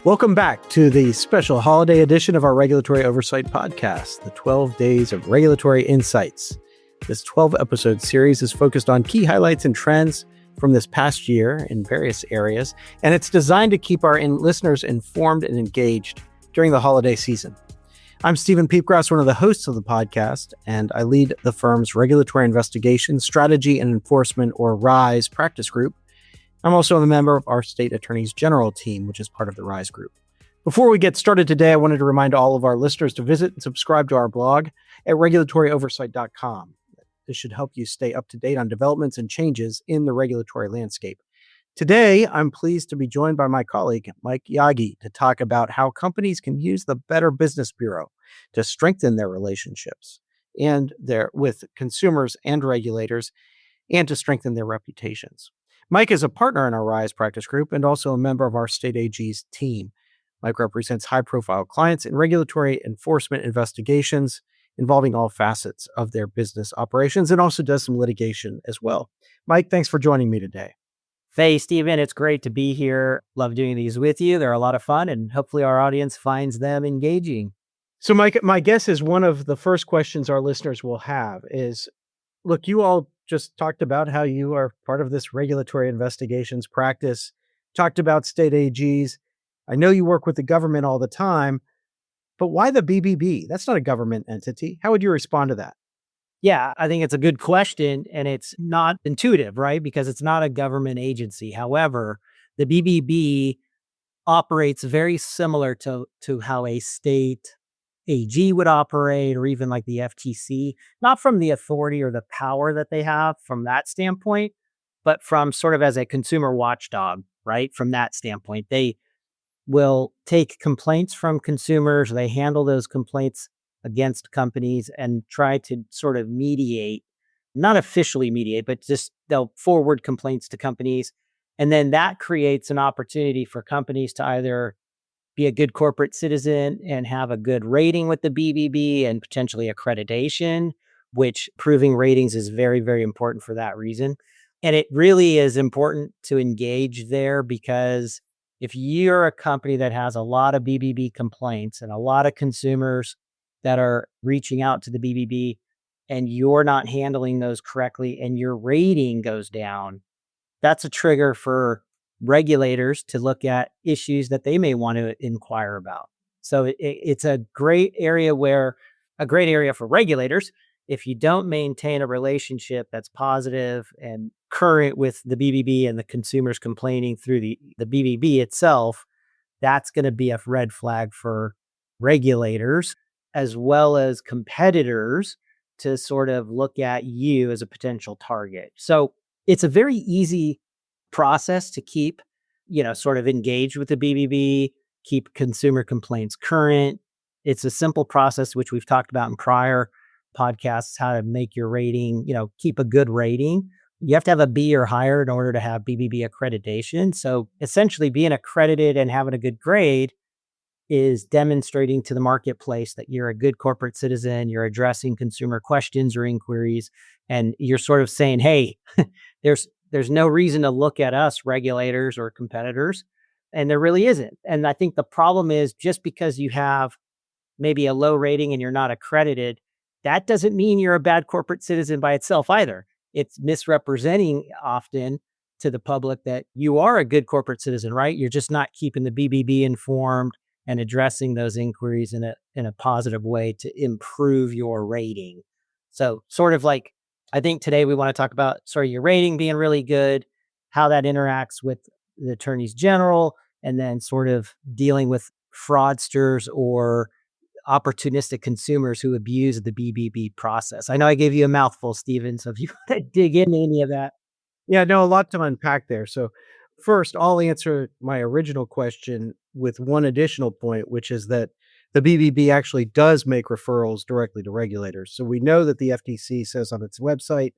Welcome back to the special holiday edition of our Regulatory Oversight podcast, the 12 Days of Regulatory Insights. This 12-episode series is focused on key highlights and trends from this past year in various areas, and it's designed to keep our listeners informed and engaged during the holiday season. I'm Stephen Piepgrass, one of the hosts of the podcast, and I lead the firm's Regulatory Investigation, Strategy and Enforcement, or RISE, practice group. I'm also a member of our State Attorneys General team, which is part of the RISE group. Before we get started today, I wanted to remind all of our listeners to visit and subscribe to our blog at regulatoryoversight.com. This should help you stay up to date on developments and changes in the regulatory landscape. Today, I'm pleased to be joined by my colleague, Mike Yaghi, to talk about how companies can use the Better Business Bureau to strengthen their relationships with consumers and regulators and to strengthen their reputations. Mike is a partner in our RISE practice group and also a member of our state AG's team. Mike represents high-profile clients in regulatory enforcement investigations involving all facets of their business operations and also does some litigation as well. Mike, thanks for joining me today. Hey, Stephen, it's great to be here. Love doing these with you. They're a lot of fun, and hopefully our audience finds them engaging. So, Mike, my guess is one of the first questions our listeners will have is, look, you all just talked about how you are part of this regulatory investigations practice, talked about state AGs. I know you work with the government all the time, but why the BBB? That's not a government entity. How would you respond to that? Yeah, I think it's a good question, and it's not intuitive, right? Because it's not a government agency. However, the BBB operates very similar to how a state AG would operate, or even like the FTC, not from the authority or the power that they have from that standpoint, but from sort of as a consumer watchdog, right? From that standpoint, they will take complaints from consumers. They handle those complaints against companies and try to sort of mediate, not officially mediate, but just they'll forward complaints to companies. And then that creates an opportunity for companies to either be a good corporate citizen and have a good rating with the BBB and potentially accreditation, which proving ratings is very, very important for that reason. And it really is important to engage there because if you're a company that has a lot of BBB complaints and a lot of consumers that are reaching out to the BBB and you're not handling those correctly and your rating goes down, that's a trigger for regulators to look at issues that they may want to inquire about. So it's a great area for regulators. If you don't maintain a relationship that's positive and current with the BBB and the consumers complaining through the BBB itself, that's going to be a red flag for regulators as well as competitors to sort of look at you as a potential target. So it's a very easy process to keep, sort of engaged with the BBB, keep consumer complaints current. It's a simple process, which we've talked about in prior podcasts, how to make your rating, keep a good rating. You have to have a B or higher in order to have BBB accreditation. So essentially being accredited and having a good grade is demonstrating to the marketplace that you're a good corporate citizen, you're addressing consumer questions or inquiries, and you're sort of saying, hey, there's no reason to look at us regulators or competitors. And there really isn't. And I think the problem is just because you have maybe a low rating and you're not accredited, that doesn't mean you're a bad corporate citizen by itself either. It's misrepresenting often to the public that you are a good corporate citizen, right? You're just not keeping the BBB informed and addressing those inquiries in a positive way to improve your rating. So sort of like, I think today we want to talk about your rating being really good, how that interacts with the attorneys general, and then sort of dealing with fraudsters or opportunistic consumers who abuse the BBB process. I know I gave you a mouthful, Stephen, so if you want to dig into any of that. Yeah, no, a lot to unpack there. So first, I'll answer my original question with one additional point, which is that the BBB actually does make referrals directly to regulators. So we know that the FTC says on its website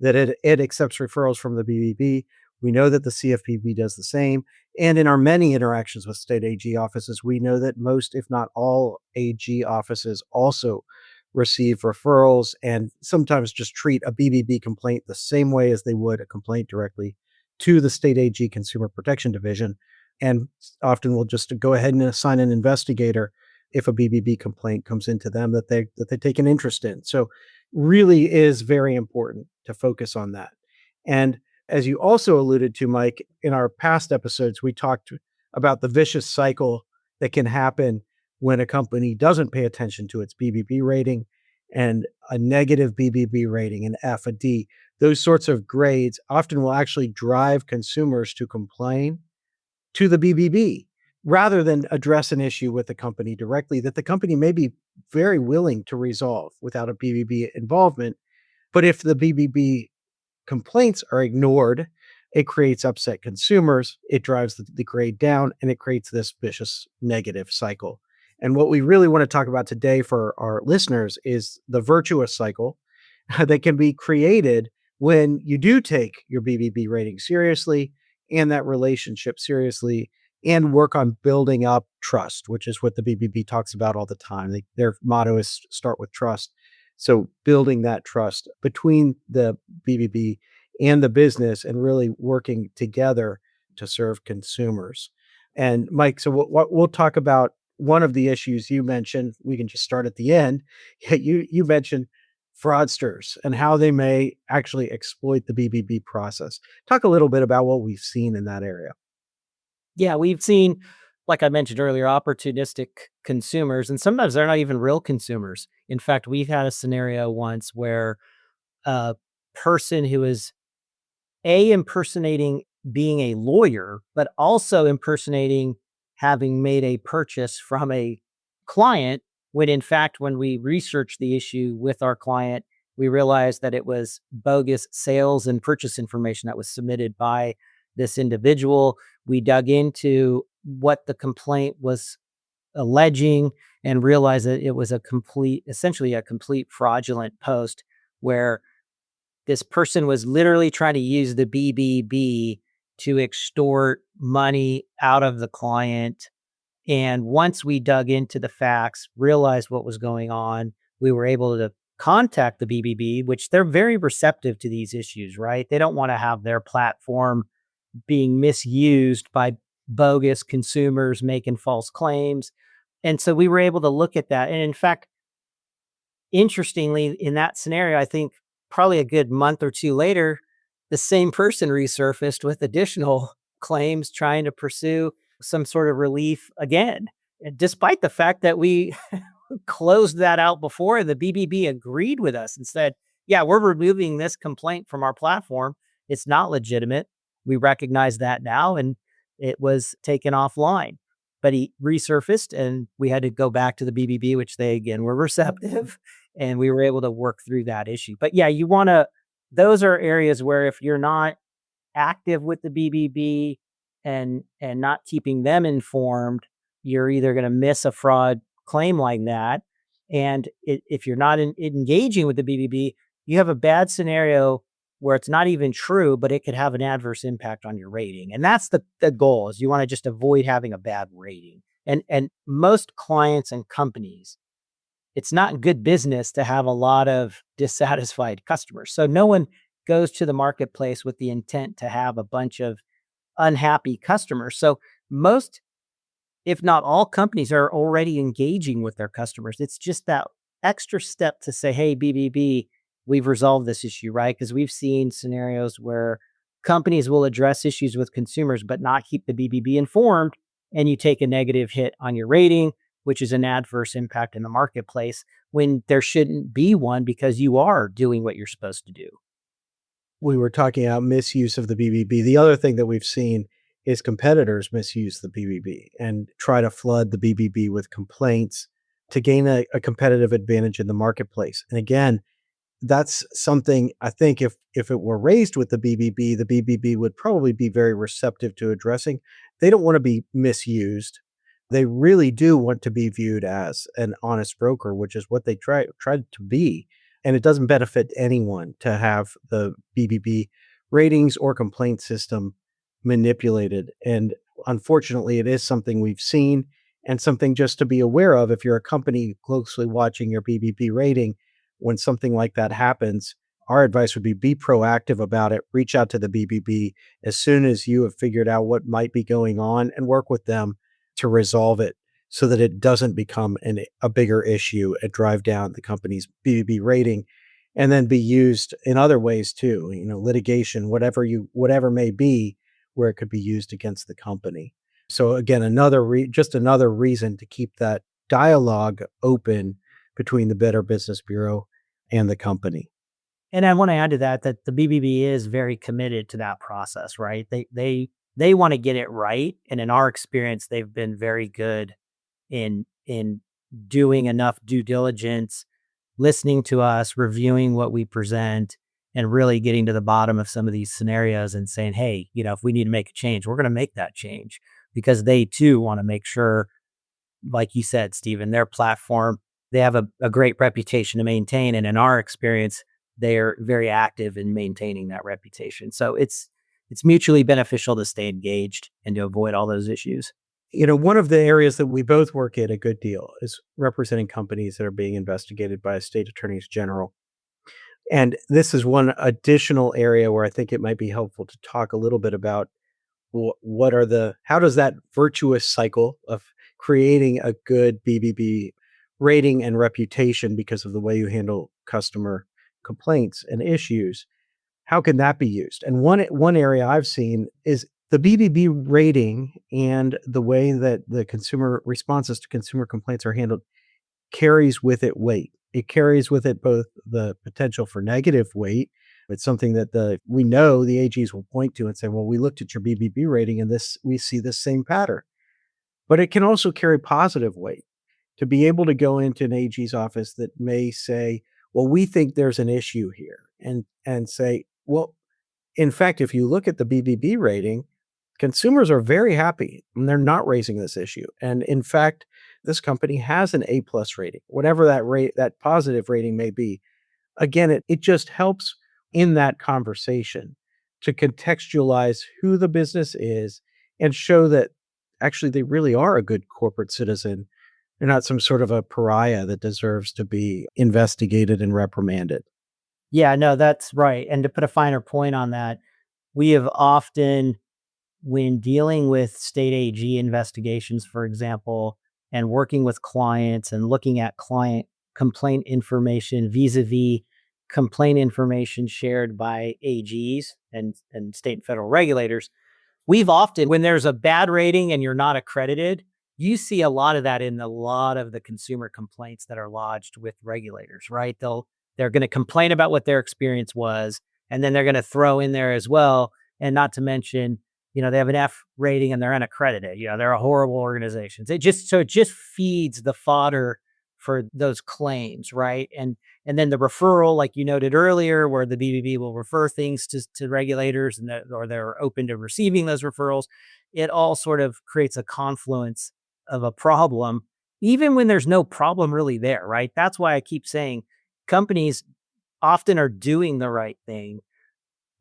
that it accepts referrals from the BBB. We know that the CFPB does the same. And in our many interactions with state AG offices, we know that most, if not all, AG offices also receive referrals and sometimes just treat a BBB complaint the same way as they would a complaint directly to the state AG Consumer Protection Division. and often will just go ahead and assign an investigator if a BBB complaint comes into them that they take an interest in. So really is very important to focus on that. And as you also alluded to, Mike, in our past episodes, we talked about the vicious cycle that can happen when a company doesn't pay attention to its BBB rating, and a negative BBB rating, an F, a D. Those sorts of grades often will actually drive consumers to complain to the BBB rather than address an issue with the company directly that the company may be very willing to resolve without a BBB involvement. But if the BBB complaints are ignored, it creates upset consumers, it drives the grade down, and it creates this vicious negative cycle. And what we really want to talk about today for our listeners is the virtuous cycle that can be created when you do take your BBB rating seriously and that relationship seriously and work on building up trust, which is what the BBB talks about all the time. Their motto is start with trust. So building that trust between the BBB and the business and really working together to serve consumers. And Mike, so we'll talk about one of the issues you mentioned. We can just start at the end. You mentioned fraudsters and how they may actually exploit the BBB process. Talk a little bit about what we've seen in that area. Yeah, we've seen, like I mentioned earlier, opportunistic consumers, and sometimes they're not even real consumers. In fact, we've had a scenario once where a person who is impersonating being a lawyer, but also impersonating having made a purchase from a client, when in fact, when we researched the issue with our client, we realized that it was bogus sales and purchase information that was submitted by this individual. We dug into what the complaint was alleging and realized that it was essentially a complete fraudulent post where this person was literally trying to use the BBB to extort money out of the client. And once we dug into the facts, realized what was going on, we were able to contact the BBB, which they're very receptive to these issues, right? They don't want to have their platform being misused by bogus consumers making false claims. And so we were able to look at that. And in fact, interestingly, in that scenario, I think probably a good month or two later, the same person resurfaced with additional claims trying to pursue some sort of relief again. And despite the fact that we closed that out before, the BBB agreed with us and said, yeah, we're removing this complaint from our platform. It's not legitimate. We recognize that now, and it was taken offline. But he resurfaced, and we had to go back to the BBB, which they, again, were receptive, and we were able to work through that issue. But yeah, those are areas where if you're not active with the BBB and not keeping them informed, you're either going to miss a fraud claim like that. And if you're not engaging with the BBB, you have a bad scenario where it's not even true, but it could have an adverse impact on your rating. And that's the goal, is you want to just avoid having a bad rating. And most clients and companies, it's not good business to have a lot of dissatisfied customers. So no one goes to the marketplace with the intent to have a bunch of unhappy customers. So most, if not all, companies are already engaging with their customers. It's just that extra step to say, hey, BBB, we've resolved this issue, right? Because we've seen scenarios where companies will address issues with consumers, but not keep the BBB informed. And you take a negative hit on your rating, which is an adverse impact in the marketplace when there shouldn't be one because you are doing what you're supposed to do. We were talking about misuse of the BBB. The other thing that we've seen is competitors misuse the BBB and try to flood the BBB with complaints to gain a competitive advantage in the marketplace. And again, that's something I think if it were raised with the BBB would probably be very receptive to addressing. They don't want to be misused. They really do want to be viewed as an honest broker, which is what they tried to be. And it doesn't benefit anyone to have the BBB ratings or complaint system manipulated. And unfortunately, it is something we've seen and something just to be aware of if you're a company closely watching your BBB rating. When something like that happens, our advice would be proactive about it. Reach out to the BBB as soon as you have figured out what might be going on and work with them to resolve it so that it doesn't become a bigger issue and drive down the company's BBB rating and then be used in other ways too, litigation, whatever may be, where it could be used against the company. So again, just another reason to keep that dialogue open between the Better Business Bureau and the company. And I want to add to that the BBB is very committed to that process, right? They want to get it right, and in our experience, they've been very good in doing enough due diligence, listening to us, reviewing what we present, and really getting to the bottom of some of these scenarios and saying, hey, if we need to make a change, we're going to make that change, because they too want to make sure, like you said, Stephen, their platform, they have a great reputation to maintain. And in our experience, they're very active in maintaining that reputation. So it's mutually beneficial to stay engaged and to avoid all those issues. One of the areas that we both work in a good deal is representing companies that are being investigated by state attorneys general. And this is one additional area where I think it might be helpful to talk a little bit about how does that virtuous cycle of creating a good BBB rating and reputation because of the way you handle customer complaints and issues, how can that be used? And one area I've seen is the BBB rating and the way that the consumer responses to consumer complaints are handled carries with it weight. It carries with it both the potential for negative weight. It's something that we know the AGs will point to and say, well, we looked at your BBB rating and we see this same pattern. But it can also carry positive weight to be able to go into an AG's office that may say, well, we think there's an issue here, and say, well, in fact, if you look at the BBB rating, consumers are very happy and they're not raising this issue. And in fact, this company has an A+ rating, whatever that positive rating may be. Again, it just helps in that conversation to contextualize who the business is and show that actually they really are a good corporate citizen. They're not some sort of a pariah that deserves to be investigated and reprimanded. Yeah, no, that's right. And to put a finer point on that, we have often, when dealing with state AG investigations, for example, and working with clients and looking at client complaint information vis-a-vis complaint information shared by AGs and state and federal regulators, we've often, when there's a bad rating and you're not accredited, you see a lot of that in a lot of the consumer complaints that are lodged with regulators, right? They're going to complain about what their experience was, and then they're going to throw in there as well, and not to mention, they have an F rating and they're unaccredited. They're a horrible organization. It just feeds the fodder for those claims, right? And then the referral, like you noted earlier, where the BBB will refer things to regulators, or they're open to receiving those referrals. It all sort of creates a confluence of a problem, even when there's no problem really there, right? That's why I keep saying companies often are doing the right thing.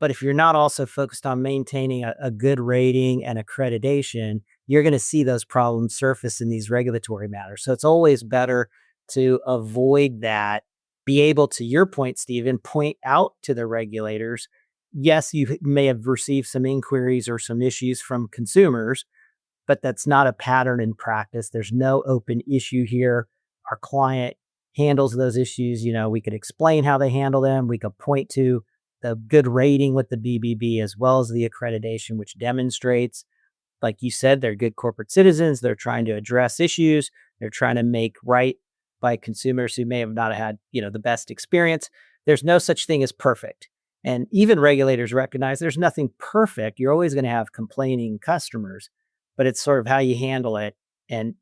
But if you're not also focused on maintaining a good rating and accreditation, you're going to see those problems surface in these regulatory matters. So it's always better to avoid that, be able to, your point, Stephen, point out to the regulators. Yes, you may have received some inquiries or some issues from consumers, but that's not a pattern in practice. There's no open issue here. Our client handles those issues. We could explain how they handle them. We could point to the good rating with the BBB as well as the accreditation, which demonstrates, like you said, they're good corporate citizens. They're trying to address issues. They're trying to make right by consumers who may have not had, the best experience. There's no such thing as perfect. And even regulators recognize there's nothing perfect. You're always going to have complaining customers, but it's sort of how you handle it. And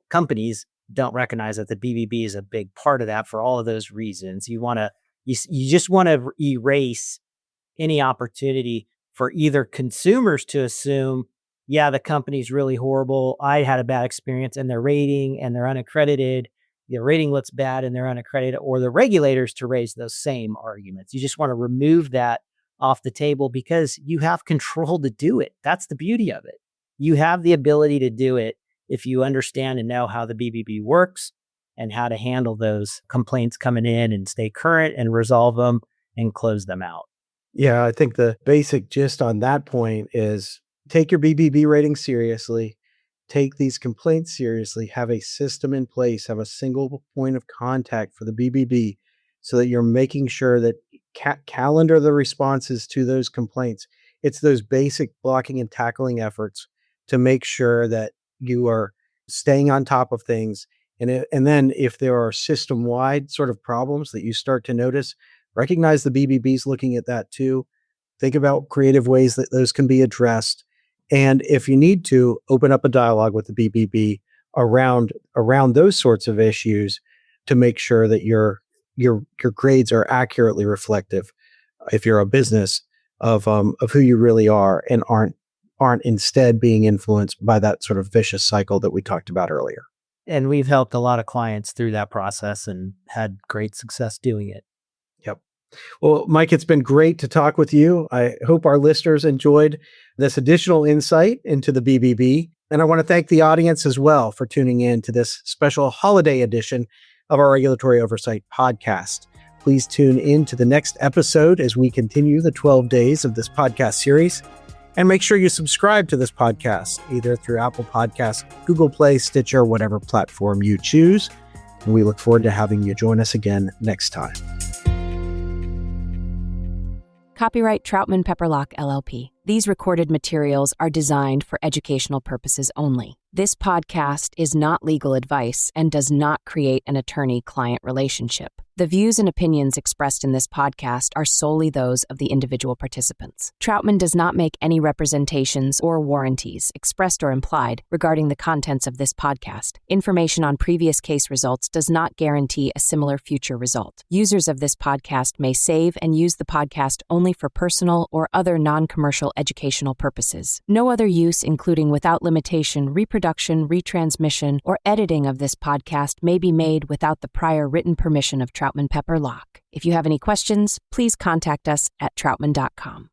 companies don't recognize that the BBB is a big part of that for all of those reasons. You just want to erase any opportunity for either consumers to assume, yeah, the company's really horrible, I had a bad experience, and their rating and they're unaccredited, the rating looks bad and they're unaccredited, or the regulators to raise those same arguments. You just want to remove that off the table because you have control to do it. That's the beauty of it. You have the ability to do it if you understand and know how the BBB works and how to handle those complaints coming in and stay current and resolve them and close them out. Yeah, I think the basic gist on that point is take your BBB rating seriously, take these complaints seriously, have a system in place, have a single point of contact for the BBB so that you're making sure that calendar the responses to those complaints. It's those basic blocking and tackling efforts to make sure that you are staying on top of things. And then if there are system-wide sort of problems that you start to notice, recognize the BBB's looking at that too. Think about creative ways that those can be addressed. And if you need to, open up a dialogue with the BBB around those sorts of issues to make sure that your grades are accurately reflective, if you're a business, of who you really are, and aren't instead being influenced by that sort of vicious cycle that we talked about earlier. And we've helped a lot of clients through that process and had great success doing it. Yep. Well, Mike, it's been great to talk with you. I hope our listeners enjoyed this additional insight into the BBB. And I want to thank the audience as well for tuning in to this special holiday edition of our Regulatory Oversight podcast. Please tune in to the next episode as we continue the 12 days of this podcast series. And make sure you subscribe to this podcast, either through Apple Podcasts, Google Play, Stitcher, whatever platform you choose. And we look forward to having you join us again next time. Copyright Troutman Pepperlock, LLP. These recorded materials are designed for educational purposes only. This podcast is not legal advice and does not create an attorney-client relationship. The views and opinions expressed in this podcast are solely those of the individual participants. Troutman does not make any representations or warranties, expressed or implied, regarding the contents of this podcast. Information on previous case results does not guarantee a similar future result. Users of this podcast may save and use the podcast only for personal or other non-commercial educational purposes. No other use, including without limitation, reproduction, retransmission, or editing of this podcast may be made without the prior written permission of Troutman Pepperlock. If you have any questions, please contact us at troutman.com.